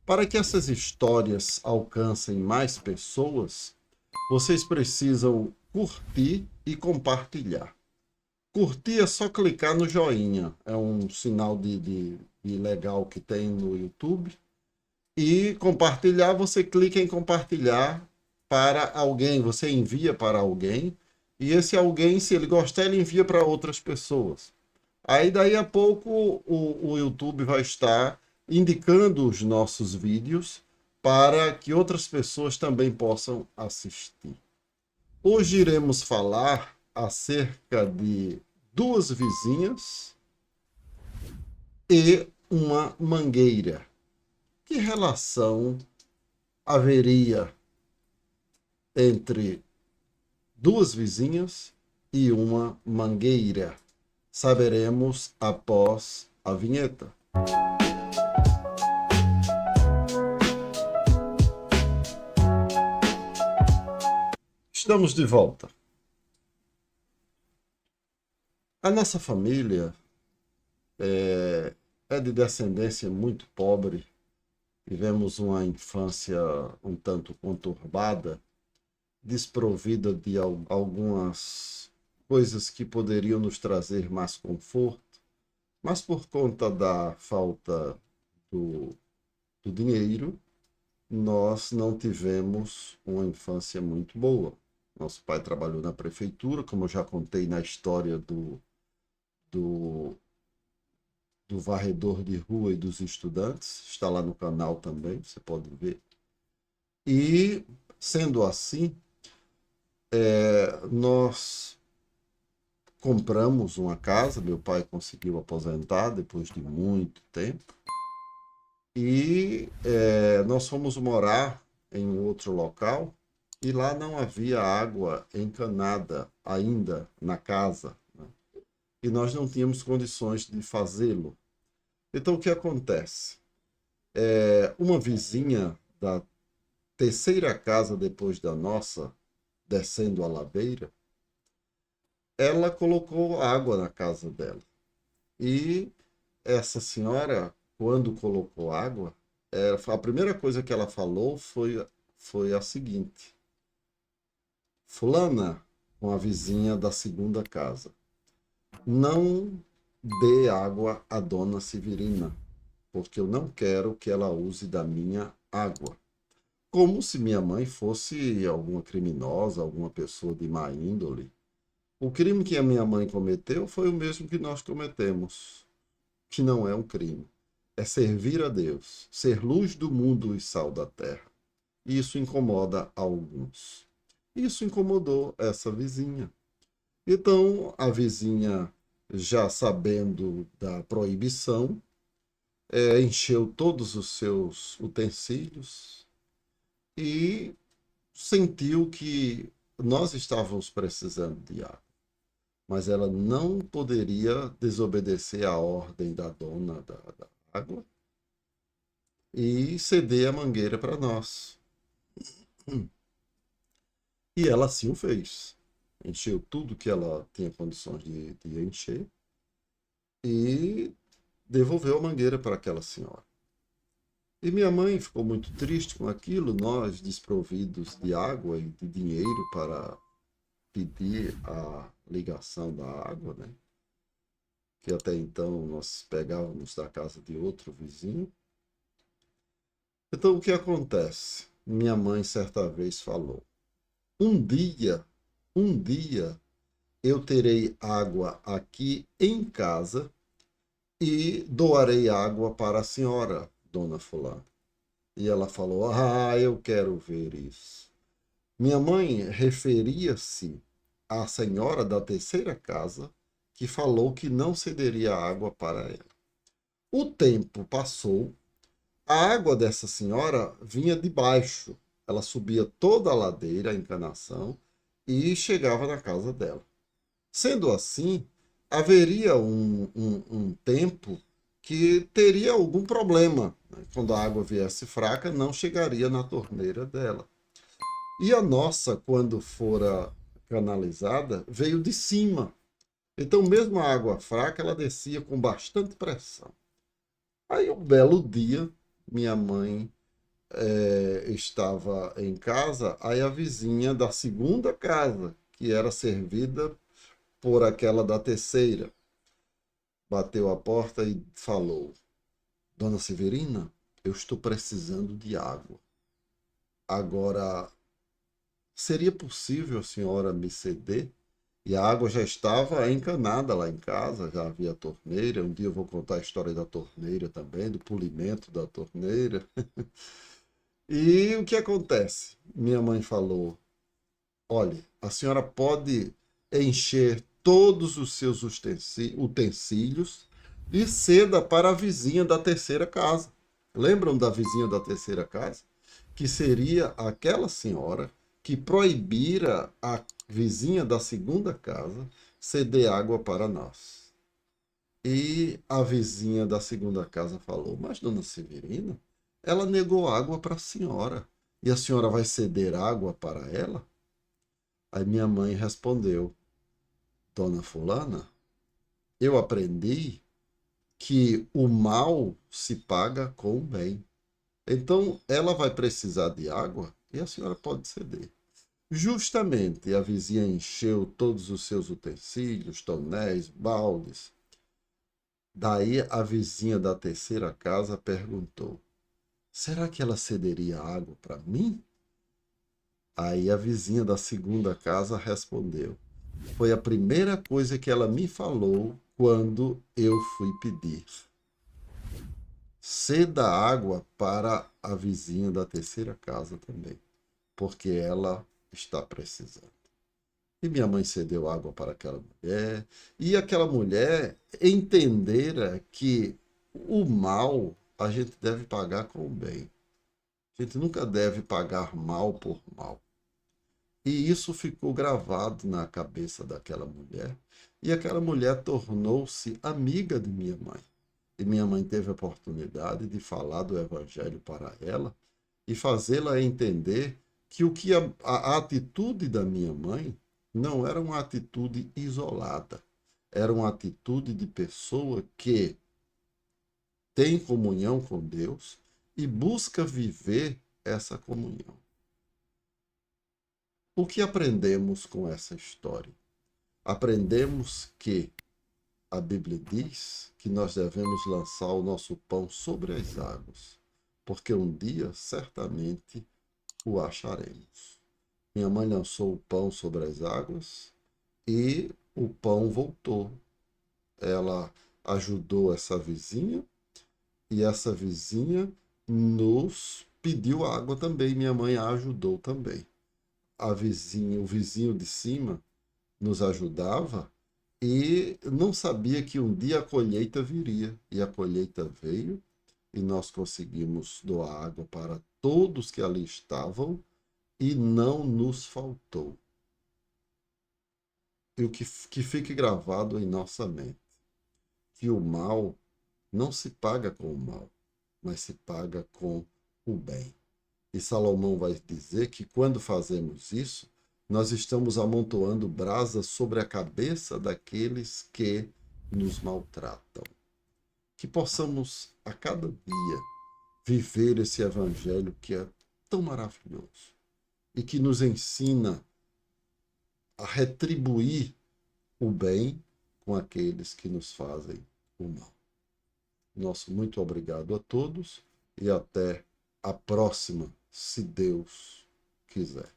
Para que essas histórias alcancem mais pessoas, vocês precisam curtir e compartilhar. Curtir é só clicar no joinha, é um sinal de legal que tem no YouTube. E compartilhar, você clica em compartilhar para alguém, você envia para alguém, e esse alguém, se ele gostar, ele envia para outras pessoas. Aí daí a pouco o YouTube vai estar indicando os nossos vídeos para que outras pessoas também possam assistir. Hoje iremos falar acerca de duas vizinhas e uma mangueira. Que relação haveria entre duas vizinhas e uma mangueira? Saberemos após a vinheta. Estamos de volta. A nossa família é de descendência muito pobre. Tivemos uma infância um tanto conturbada, desprovida de algumas coisas que poderiam nos trazer mais conforto, mas por conta da falta do dinheiro, nós não tivemos uma infância muito boa. Nosso pai trabalhou na prefeitura, como eu já contei na história do, do varredor de rua e dos estudantes, está lá no canal também, você pode ver. E, sendo assim, nós compramos uma casa, meu pai conseguiu aposentar depois de muito tempo, e nós fomos morar em outro local, e lá não havia água encanada ainda na casa, né? E nós não tínhamos condições de fazê-lo. Então o que acontece? Uma vizinha da terceira casa depois da nossa, descendo a ladeira, ela colocou água na casa dela. E essa senhora, quando colocou água, a primeira coisa que ela falou foi a seguinte: Fulana, com a vizinha da segunda casa, não dê água à dona Severina, porque eu não quero que ela use da minha água. Como se minha mãe fosse alguma criminosa, alguma pessoa de má índole. O crime que a minha mãe cometeu foi o mesmo que nós cometemos, que não é um crime. É servir a Deus, ser luz do mundo e sal da terra. E isso incomoda alguns. Isso incomodou essa vizinha. Então, a vizinha, já sabendo da proibição, encheu todos os seus utensílios e sentiu que nós estávamos precisando de água. Mas ela não poderia desobedecer à ordem da dona da água e ceder a mangueira para nós. E ela assim o fez. Encheu tudo que ela tinha condições de encher e devolveu a mangueira para aquela senhora. E minha mãe ficou muito triste com aquilo, nós desprovidos de água e de dinheiro para pedir a ligação da água, né? Que até então nós pegávamos da casa de outro vizinho. Então o que acontece? Minha mãe certa vez falou: um dia eu terei água aqui em casa e doarei água para a senhora, dona fulana. E ela falou: ah, eu quero ver isso. Minha mãe referia-se à senhora da terceira casa, que falou que não cederia água para ela. O tempo passou, a água dessa senhora vinha de baixo. Ela subia toda a ladeira, a encanação, e chegava na casa dela. Sendo assim, haveria um tempo que teria algum problema, né? Quando a água viesse fraca, não chegaria na torneira dela. E a nossa, quando fora canalizada, veio de cima. Então, mesmo a água fraca, ela descia com bastante pressão. Aí, um belo dia, minha mãe estava em casa, aí a vizinha da segunda casa, que era servida por aquela da terceira, bateu a porta e falou: Dona Severina, eu estou precisando de água. Agora, seria possível a senhora me ceder? E a água já estava encanada lá em casa, já havia torneira. Um dia eu vou contar a história da torneira também, do polimento da torneira. E o que acontece? Minha mãe falou: olhe, a senhora pode encher todos os seus utensílios e ceda para a vizinha da terceira casa. Lembram da vizinha da terceira casa? Que seria aquela senhora que proibira a vizinha da segunda casa ceder água para nós. E a vizinha da segunda casa falou: mas, dona Severina, ela negou água para a senhora. E a senhora vai ceder água para ela? Aí minha mãe respondeu: dona Fulana, eu aprendi que o mal se paga com o bem. Então ela vai precisar de água e a senhora pode ceder. Justamente a vizinha encheu todos os seus utensílios, tonéis, baldes. Daí a vizinha da terceira casa perguntou: será que ela cederia água para mim? Aí a vizinha da segunda casa respondeu: foi a primeira coisa que ela me falou quando eu fui pedir. Ceda água para a vizinha da terceira casa também, porque ela está precisando. E minha mãe cedeu água para aquela mulher, e aquela mulher entendera que o mal a gente deve pagar com o bem. A gente nunca deve pagar mal por mal. E isso ficou gravado na cabeça daquela mulher. E aquela mulher tornou-se amiga de minha mãe. E minha mãe teve a oportunidade de falar do evangelho para ela e fazê-la entender que a atitude da minha mãe não era uma atitude isolada. Era uma atitude de pessoa que tem comunhão com Deus e busca viver essa comunhão. O que aprendemos com essa história? Aprendemos que a Bíblia diz que nós devemos lançar o nosso pão sobre as águas, porque um dia certamente o acharemos. Minha mãe lançou o pão sobre as águas e o pão voltou. Ela ajudou essa vizinha e essa vizinha nos pediu água também. Minha mãe a ajudou também. O vizinho de cima nos ajudava e não sabia que um dia a colheita viria. E a colheita veio e nós conseguimos doar água para todos que ali estavam e não nos faltou. E o que fique gravado em nossa mente, que o mal não se paga com o mal, mas se paga com o bem. E Salomão vai dizer que quando fazemos isso, nós estamos amontoando brasa sobre a cabeça daqueles que nos maltratam. Que possamos, a cada dia, viver esse evangelho que é tão maravilhoso e que nos ensina a retribuir o bem com aqueles que nos fazem o mal. Nosso muito obrigado a todos e até a próxima, se Deus quiser.